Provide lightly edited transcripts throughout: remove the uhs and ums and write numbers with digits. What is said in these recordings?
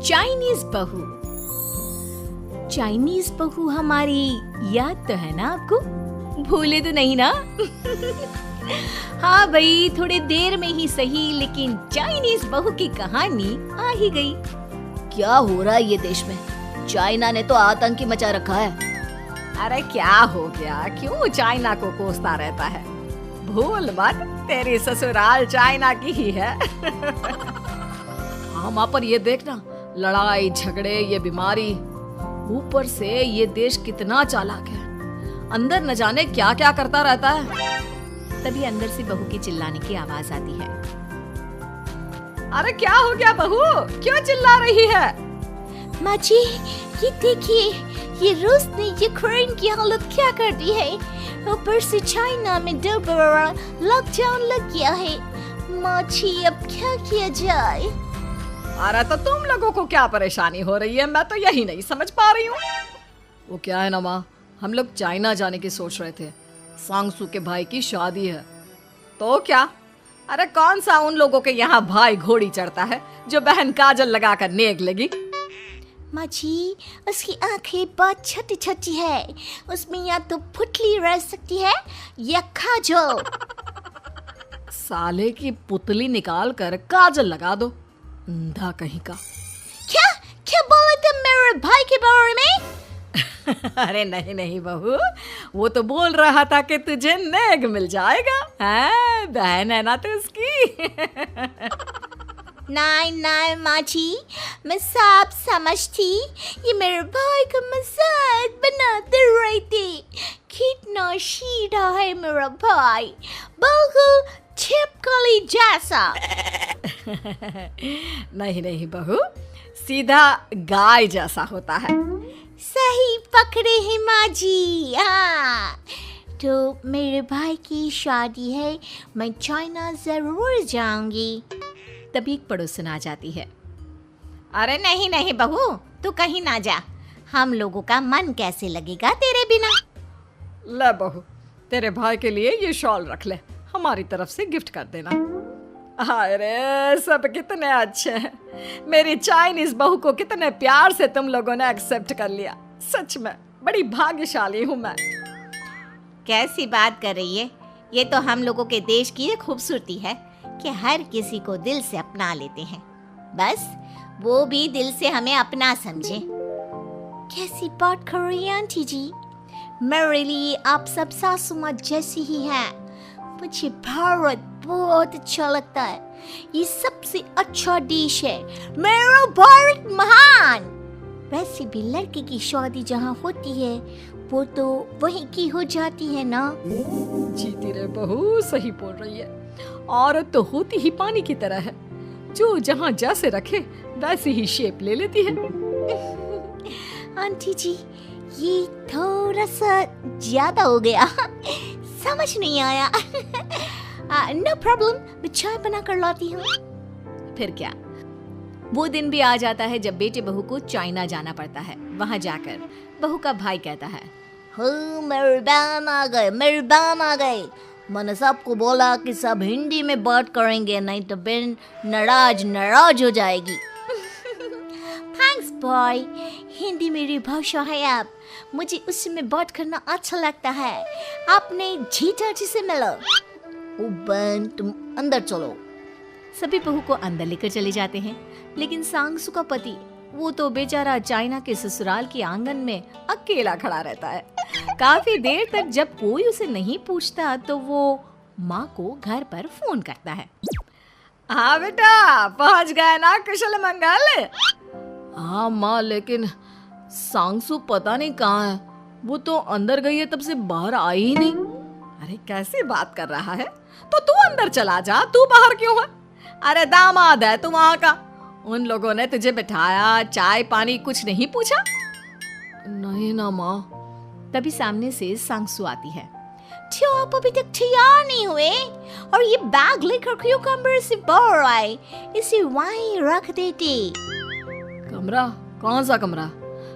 Chinese बहू। Chinese बहू हमारी याद तो है ना आपको? भूले तो नहीं ना? हाँ भाई, थोड़ी देर में ही सही, लेकिन चाइनीज बहू की कहानी आ ही गई। क्या हो रहा है ये देश में? चाइना ने तो आतंक ही मचा रखा है। अरे क्या हो गया? क्यों चाइना को कोसता रहता है? भूल मत, तेरी ससुराल चाइना की ही है। हाँ माँ, पर ये देखना, लड़ाई झगड़े, ये बीमारी, ऊपर से ये देश कितना चालाक है, अंदर न जाने क्या क्या करता रहता है। तभी अंदर से बहू की चिल्लाने की आवाज आती है। अरे क्या हो गया बहू, क्यों चिल्ला रही है? माँ जी, ये देखिए, ये रूस ने यूक्रेन की हालत क्या कर दी है। ऊपर से चाइना में 2 बड़ा लॉकडाउन लग गया है। माँ जी, अब क्या किया जाए? अरे तो तुम लोगों को क्या परेशानी हो रही है, मैं तो यही नहीं समझ पा रही हूँ। वो क्या है ना माँ, हम लोग चाइना जाने की सोच रहे थे, सांगसू के भाई की शादी है। तो क्या? अरे कौन सा उन लोगों के यहाँ भाई घोड़ी चढ़ता है जो बहन काजल लगाकर नेक लगी? माँ जी, उसकी आंखें बहुत छोटी छोटी है, उसमें या तो पुतली रह सकती है या काजल। साले की पुतली निकाल कर काजल लगा दो, अंधा कहीं का। क्या क्या बोले तुम मेरे भाई के बारे में? अरे नहीं नहीं बहू, वो तो बोल रहा था कि तुझे नेग मिल जाएगा। हैं, बहन है ना तो उसकी। नहीं नहीं माँ जी, मैं सब समझती, ये मेरे भाई का मजाक बनाते रहते। कितना सीधा है मेरा भाई, बिल्कुल छिपकली जैसा। नहीं नहीं बहू, सीधा गाय जैसा होता है। सही पकड़े हैं माँ जी। हाँ, तो मेरे भाई की शादी है, मैं चाइना जरूर जाऊंगी। तभी एक पड़ोसन आ जाती है। अरे नहीं नहीं बहू, तू कहीं ना जा, हम लोगों का मन कैसे लगेगा तेरे बिना। ले बहू, तेरे भाई के लिए ये शॉल रख ले, हमारी तरफ से गिफ्ट कर देना। अरे सब कितने अच्छे हैं, मेरी चाइनीज बहू को कितने प्यार से तुम लोगों ने एक्सेप्ट कर लिया। सच में बड़ी भाग्यशाली हूँ मैं। कैसी बात कर रही है? ये तो हम लोगों के देश की एक खूबसूरती है कि हर किसी को दिल से अपना लेते हैं, बस वो भी दिल से हमें अपना समझे। कैसी बात कर रही है आंटी जी? मेरे लिए आप सब सासू माँ जैसी ही हैं। मुझे भारत बहुत अच्छा लगता है, ये सबसे अच्छा देश है, मेरा भारत महान। वैसे भी लड़के की शादी जहाँ होती है वो तो वहीं की हो जाती है ना। जीती रे बहू, सही बोल रही है। औरत तो होती ही पानी की तरह है, जो जहाँ जैसे रखे वैसी ही शेप ले लेती है। आंटी जी, ये थोड़ा सा ज्यादा हो गया, समझ नहीं आया। नो प्रॉब्लम, मैं चाय बना कर लाती हूँ। फिर क्या, वो दिन भी आ जाता है जब बेटे बहू को चाइना जाना पड़ता है। वहाँ जाकर बहू का भाई कहता है, मेरे बहन आ गए, मेरी बहन आ गए। मैंने सबको बोला कि सब हिंदी में बात करेंगे, नहीं तो बहन नाराज हो जाएगी। थैंक्स बॉय, हिंदी मेरी भाषा है। आप मुझे उसमें बात करना अच्छा लगता है। आपने जीजा जी से मिलो। ओ बहन, तुम अंदर चलो। सभी बहू को अंदर लेकर चले जाते हैं, लेकिन सांगसू का पति, वो तो बेचारा चाइना के ससुराल के आंगन में अकेला खड़ा रहता है। काफी देर तक जब कोई उसे नहीं पूछता तो वो माँ को घर पर फोन करता है। हाँ बेटा, पहुँच गए ना कुशल मंगल? हाँ माँ, लेकिन सांगसू पता नहीं कहाँ है, वो तो अंदर गई है, तब से बाहर आई ही नहीं। अरे कैसी बात कर रहा है? तो तू अंदर चला जा, तू बाहर क्यों है? अरे दामाद है तू वहाँ का, उन लोगों ने तुझे बिठाया, चाय पानी कुछ नहीं पूछा? नहीं ना माँ। तभी सामने से सांगसू आती है। क्यों आप अभी तक तैयार नहीं हुए? और ये बैग लेकर क्यों कमरे से बाहर आए? इसे वहीं रख देते। कमरा? कौन सा कमरा?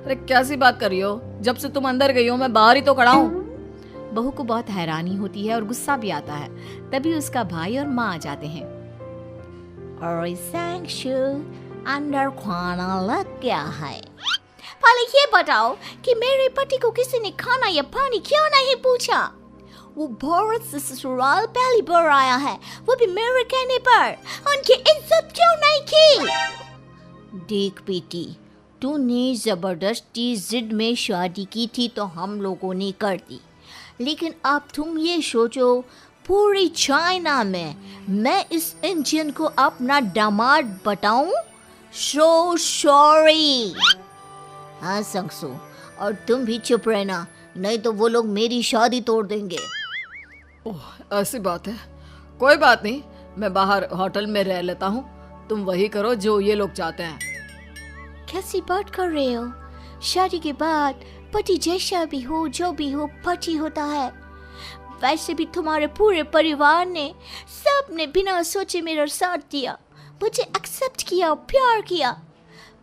अरे कैसी बात कर रही हो? जब से तुम अंदर गई हो मैं बाहर ही तो खड़ा हूँ। बहू को बहुत हैरानी होती है और गुस्सा भी आता है। तभी उसका भाई और माँ आ जाते हैं। और सांगसू, अंदर खाना लग गया है। पहले ये बताओ कि मेरे पति को किसी ने खाना या पानी क्यों नहीं पूछा? वो भारत से ससुराल पहली बार आया है, वो भी मेरे कहने पर। उनकी इज्जत क्यों नहीं की? देख बेटी, तूने जबरदस्ती जिद में शादी की थी तो हम लोगों ने कर दी, लेकिन अब तुम ये सोचो, पूरी चाइना में मैं इस इंडियन को अपना दामाद बताऊं? So sorry. हाँ संगसू, और तुम भी चुप रहना, नहीं तो वो लोग मेरी शादी तोड़ देंगे। ओह, ऐसी बात है। कोई बात नहीं, मैं बाहर होटल में रह लेता हूँ, तुम वही करो जो ये लोग चाहते हैं। कैसी बात कर रहे हो? शादी के बाद पति जैसा भी हो, जो भी हो, पति होता है। वैसे भी तुम्हारे पूरे परिवार ने, सबने बिना सोचे मेरा साथ दिया, मुझे एक्सेप्ट किया, प्यार किया।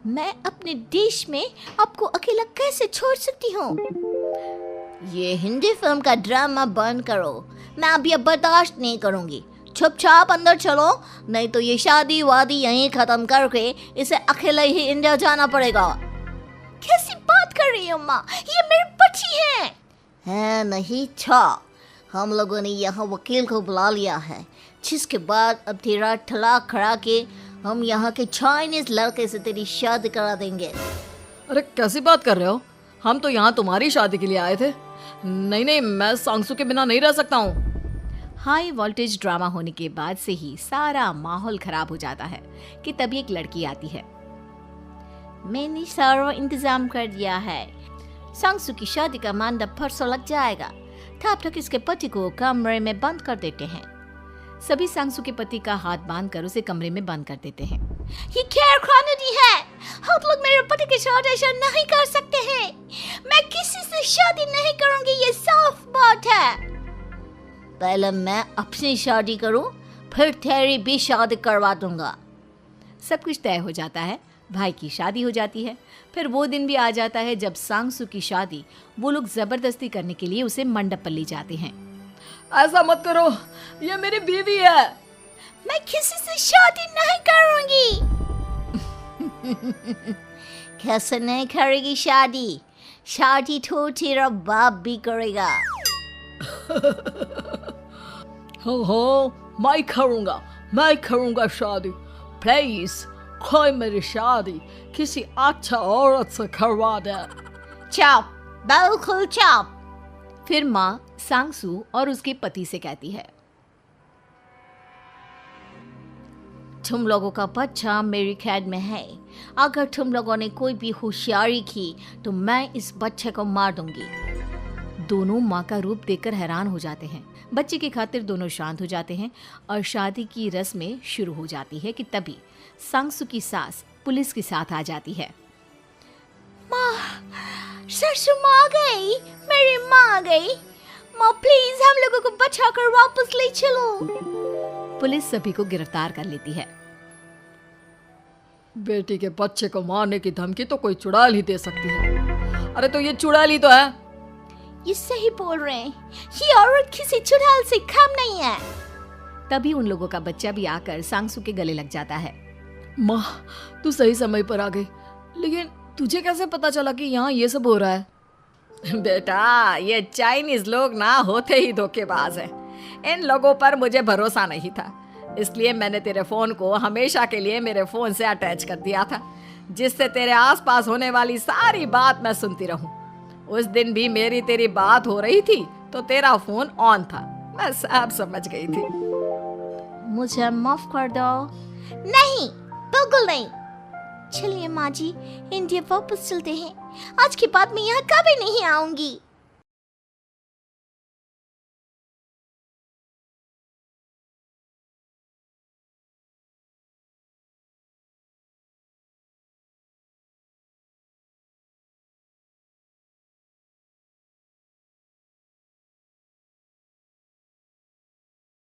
मैं अपने देश में आपको अकेला कैसे छोड़ सकती हूँ? ये हिंदी फिल्म का ड्रामा बंद करो, मैं अब ये बर्दाश्त नहीं करूँगी। चुपचाप अंदर चलो, नहीं तो ये शादी वादी यहीं खत्म करके इसे अकेले ही इंडिया जाना पड़ेगा। कैसी बात कर रही हो माँ? ये मेरे पति हैं। है नहीं था, हम लोगों ने यहाँ वकील को बुला लिया है, जिसके बाद अब तेरा तलाक करा के हम यहाँ के चाइनीज लड़के से तेरी शादी करा देंगे। अरे कैसी बात कर रहे हो? हम तो यहाँ तुम्हारी शादी के लिए आए थे। नहीं नहीं, मैं सांगसू के बिना नहीं रह सकता हूँ। हाई वोल्टेज ड्रामा होने के बाद से ही सारा माहौल खराब हो जाता है कि तभी एक लड़की आती है। मैंने सारा इंतजाम कर दिया है, सांगसू की शादी का मंडप परसों लग जाएगा, तब तक इसके पति को कमरे में बंद कर देते हैं। सभी सांगसू के पति का हाथ बांधकर उसे कमरे में बंद कर देते हैं। ये क्या कानूनी है? आप लोग मेरे पति के साथ ऐसा नहीं कर सकते हैं। मैं किसी से शादी नहीं करूंगी, ये साफ बात है। पहले मैं अपनी शादी करूं, फिर तेरी भी शादी करवा दूंगा। सब कुछ तय हो जाता है, भाई की शादी हो जाती है। फिर वो दिन भी आ जाता है जब सांगसू की शादी वो लोग जबरदस्ती करने के लिए उसे मंडप पर ले जाते हैं। ऐसा मत करो, ये मेरी बीवी है। मैं किसी से शादी नहीं करूंगी। कैसे नहीं करेगी शादी? शादी तो तेरा बाप भी करेगा। हो, मैं करूंगा शादी। प्लीज कोई मेरी शादी किसी अच्छा औरत से करवा दे। चुप, बिल्कुल चुप। फिर माँ सांगसू और उसके पति से कहती है, तुम लोगों का बच्चा मेरी कैद में है, अगर तुम लोगों ने कोई भी होशियारी की तो मैं इस बच्चे को मार दूंगी। दोनों माँ का रूप देखकर हैरान हो जाते हैं। बच्चे की खातिर दोनों शांत हो जाते हैं और शादी की रस्में शुरू हो जाती है कि तभी सांगसू की सास पुलिस के साथ आ जाती है। माँ, ससुर माँ आ गई, मेरी माँ आ गई। माँ प्लीज हम लोगों को बचाकर वापस ले चलो। पुलिस सभी को गिरफ्तार कर लेती है। बेटी के बच्चे को मारने की धमकी तो कोई चुड़ैल ही दे सकती है। अरे तो ये चुड़ैल ही तो है। ये सही बोल रहे हैं, ये औरत किसी चुड़ैल से कम नहीं है। तभी उन लोगों का बच्चा भी आकर सांगसू के गले लग जाता है। माँ, तू सही समय पर आ गई, लेकिन तुझे कैसे पता चला कि यहाँ ये सब हो रहा है? बेटा, ये चाइनीज लोग ना होते ही धोखेबाज हैं। इन लोगों पर मुझे भरोसा नहीं था, इसलिए मैंने तेरे फोन को हमेशा के लिए मेरे फोन से अटैच कर दिया था, जिससे तेरे आसपास होने वाली सारी बात मैं सुनती रहूं। उस दिन भी मेरी तेरी बात हो रही थी तो तेरा फोन ऑन था, मैं सब समझ गई थी। मुझे माफ कर दो। नहीं, बिल्कुल नहीं। चलिए माँ जी, इंडिया वापस चलते हैं। आज के बाद मैं यहाँ कभी नहीं आऊंगी।